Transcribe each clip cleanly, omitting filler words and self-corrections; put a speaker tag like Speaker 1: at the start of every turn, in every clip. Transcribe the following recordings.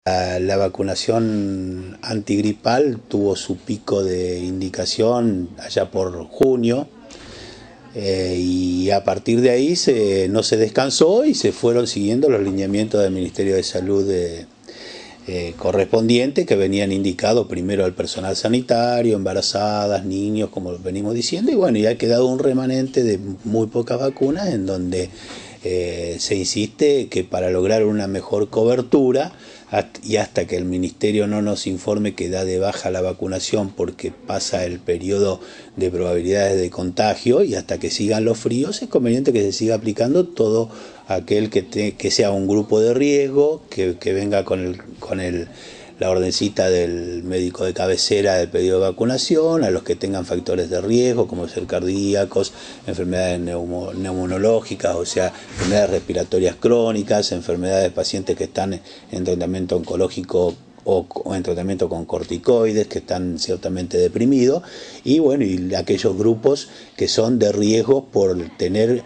Speaker 1: La vacunación antigripal tuvo su pico de indicación allá por junio, y a partir de ahí no se descansó y se fueron siguiendo los lineamientos del Ministerio de Salud correspondientes, que venían indicados primero al personal sanitario, embarazadas, niños, como venimos diciendo, y bueno, ya ha quedado un remanente de muy pocas vacunas en donde se insiste que para lograr una mejor cobertura y hasta que el Ministerio no nos informe que da de baja la vacunación porque pasa el periodo de probabilidades de contagio, y hasta que sigan los fríos, es conveniente que se siga aplicando todo aquel que sea un grupo de riesgo, que venga con la ordencita del médico de cabecera del pedido de vacunación, a los que tengan factores de riesgo como ser cardíacos, enfermedades neumonológicas, o sea, enfermedades respiratorias crónicas, enfermedades de pacientes que están en tratamiento oncológico o en tratamiento con corticoides, que están ciertamente deprimidos, y bueno, y aquellos grupos que son de riesgo por tener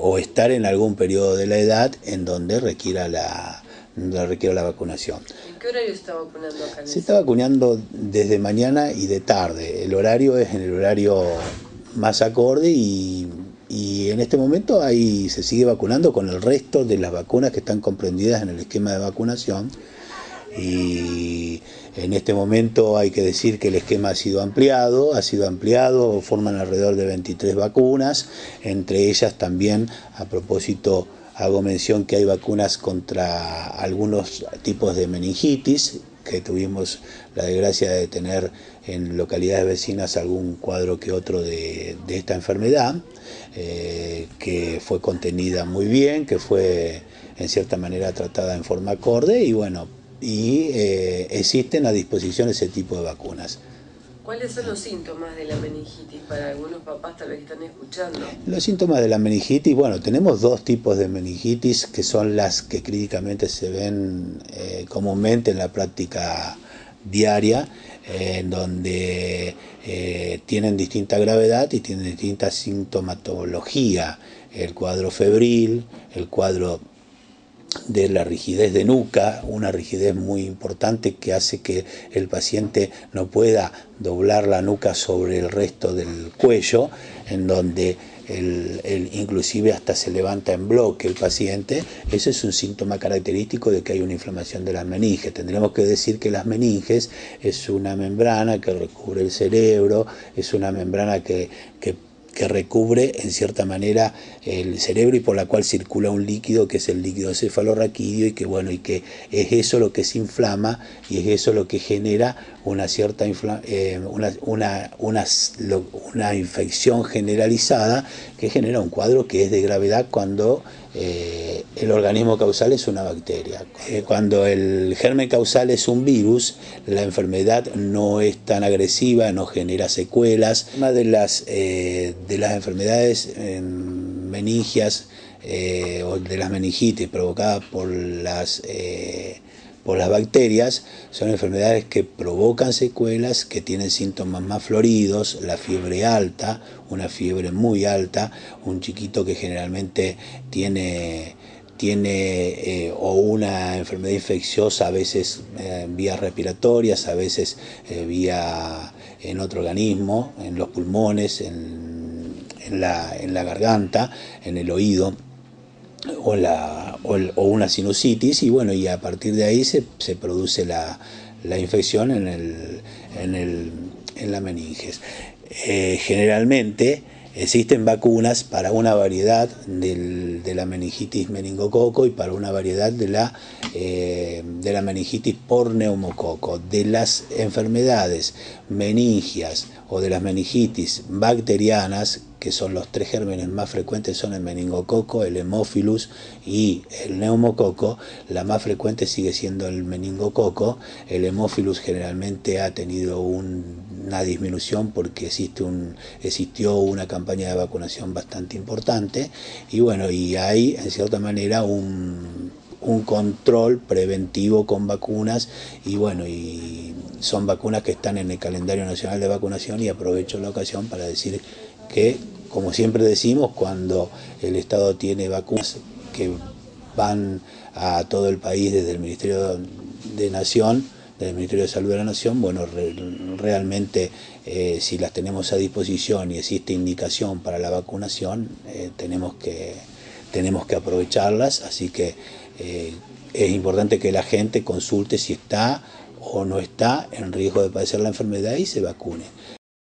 Speaker 1: o estar en algún periodo de la edad en donde requiera la vacunación.
Speaker 2: ¿En qué horario se está vacunando acá?
Speaker 1: Se está vacunando desde mañana y de tarde. El horario es en el horario más acorde, y en este momento ahí se sigue vacunando con el resto de las vacunas que están comprendidas en el esquema de vacunación. Y en este momento hay que decir que el esquema ha sido ampliado, forman alrededor de 23 vacunas, entre ellas también, a propósito, hago mención que hay vacunas contra algunos tipos de meningitis, que tuvimos la desgracia de tener en localidades vecinas algún cuadro que otro de esta enfermedad, que fue contenida muy bien, que fue en cierta manera tratada en forma acorde, y bueno, existen a disposición ese tipo de vacunas.
Speaker 2: ¿Cuáles son los síntomas de la meningitis para algunos papás tal vez que están escuchando?
Speaker 1: Los síntomas de la meningitis, bueno, tenemos dos tipos de meningitis, que son las que clínicamente se ven comúnmente en la práctica diaria, en donde tienen distinta gravedad y tienen distinta sintomatología. El cuadro febril, el cuadro de la rigidez de nuca, una rigidez muy importante que hace que el paciente no pueda doblar la nuca sobre el resto del cuello, en donde inclusive hasta se levanta en bloque el paciente. Ese es un síntoma característico de que hay una inflamación de las meninges. Tendríamos que decir que las meninges es una membrana que recubre el cerebro, es una membrana que recubre en cierta manera el cerebro, y por la cual circula un líquido que es el líquido cefalorraquídeo, y que bueno, y que es eso lo que se inflama, y es eso lo que genera una cierta una infección generalizada, que genera un cuadro que es de gravedad cuando el organismo causal es una bacteria. Cuando el germen causal es un virus, la enfermedad no es tan agresiva, no genera secuelas. Una de las enfermedades meningias o de las meningitis provocadas por las bacterias son enfermedades que provocan secuelas, que tienen síntomas más floridos, la fiebre alta, una fiebre muy alta, un chiquito que generalmente tiene o una enfermedad infecciosa, a veces vías respiratorias, a veces vía en otro organismo, en los pulmones, en la garganta, en el oído, o una sinusitis, y bueno, y a partir de ahí se produce la infección en la meninges. Generalmente existen vacunas para una variedad de la meningitis meningococo y para una variedad de la meningitis por neumococo. De las enfermedades meningias o de las meningitis bacterianas, que son los tres gérmenes más frecuentes, son el meningococo, el hemófilus y el neumococo. La más frecuente sigue siendo el meningococo. El hemófilus generalmente ha tenido una disminución porque existió una campaña de vacunación bastante importante, y bueno, y hay en cierta manera un control preventivo con vacunas, y bueno, y son vacunas que están en el calendario nacional de vacunación, y aprovecho la ocasión para decir que, como siempre decimos, cuando el Estado tiene vacunas que van a todo el país desde el Ministerio de Nación, del Ministerio de Salud de la Nación, bueno, realmente si las tenemos a disposición y existe indicación para la vacunación, tenemos que aprovecharlas, así que es importante que la gente consulte si está o no está en riesgo de padecer la enfermedad y se vacune.